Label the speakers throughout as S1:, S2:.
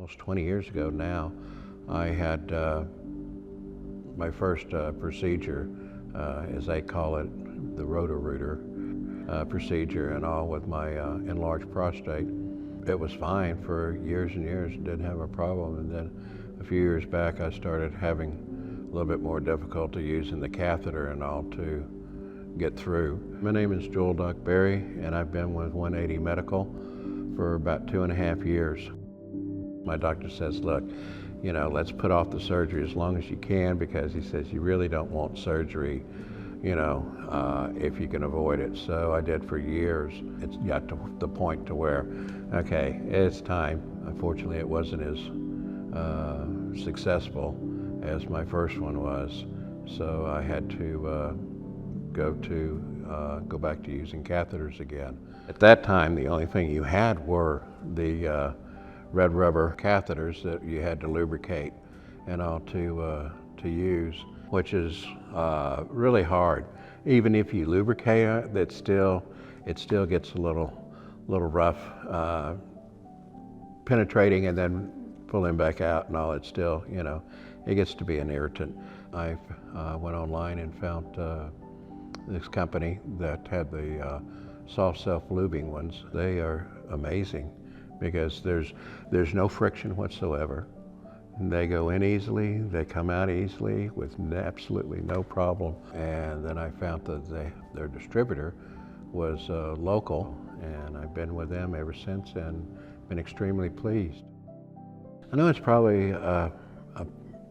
S1: almost 20 years ago now, I had my first procedure, as they call it, the Roto-Rooter procedure and all, with my enlarged prostate. It was fine for years and years, didn't have a problem, and then a few years back I started having a little bit more difficulty using the catheter and all to get through. My name is Joel Berry, and I've been with 180 Medical for about 2.5 years. My doctor says, look, let's put off the surgery as long as you can, because he says you really don't want surgery, if you can avoid it. So I did for years. It's got to the point to where, okay, it's time. Unfortunately, it wasn't as successful as my first one was. So I had to go back to using catheters again. At that time, the only thing you had were the red rubber catheters that you had to lubricate and all to use, which is really hard. Even if you lubricate it, it still gets a little rough, penetrating and then pulling back out and all. It's still, it gets to be an irritant. I went online and found this company that had the soft self-lubing ones. They are amazing because there's no friction whatsoever. They go in easily, they come out easily with absolutely no problem. And then I found that their distributor was local, and I've been with them ever since and been extremely pleased. I know it's probably a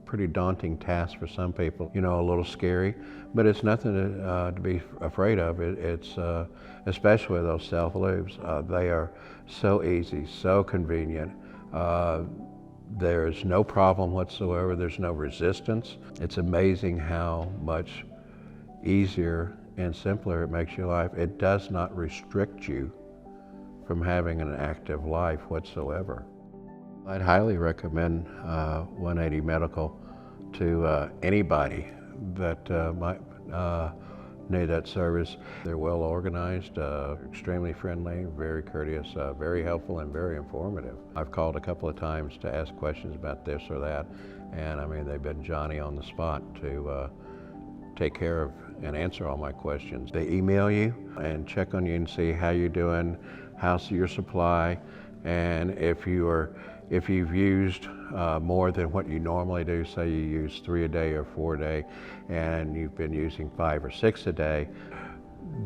S1: pretty daunting task for some people, a little scary, but it's nothing to be afraid of. It's especially those self-lubes. They are so easy, so convenient. There's no problem whatsoever. There's no resistance. It's amazing how much easier and simpler it makes your life. It does not restrict you from having an active life whatsoever. I'd highly recommend 180 Medical to anybody that might need that service. They're well organized, extremely friendly, very courteous, very helpful, and very informative. I've called a couple of times to ask questions about this or that, and I mean, they've been Johnny on the spot to take care of and answer all my questions. They email you and check on you and see how you're doing, how's your supply, and if you've used more than what you normally do, say you use 3 a day or 4 a day, and you've been using 5 or 6 a day,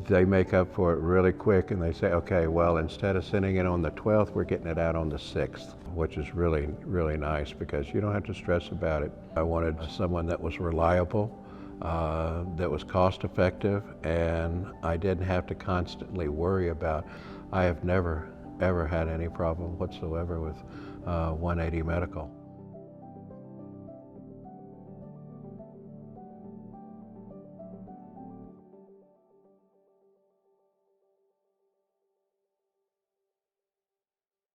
S1: they make up for it really quick, and they say, okay, well, instead of sending it on the 12th, we're getting it out on the 6th, which is really, really nice because you don't have to stress about it. I wanted someone that was reliable, that was cost effective, and I didn't have to constantly worry about. I have never ever had any problem whatsoever with 180 Medical.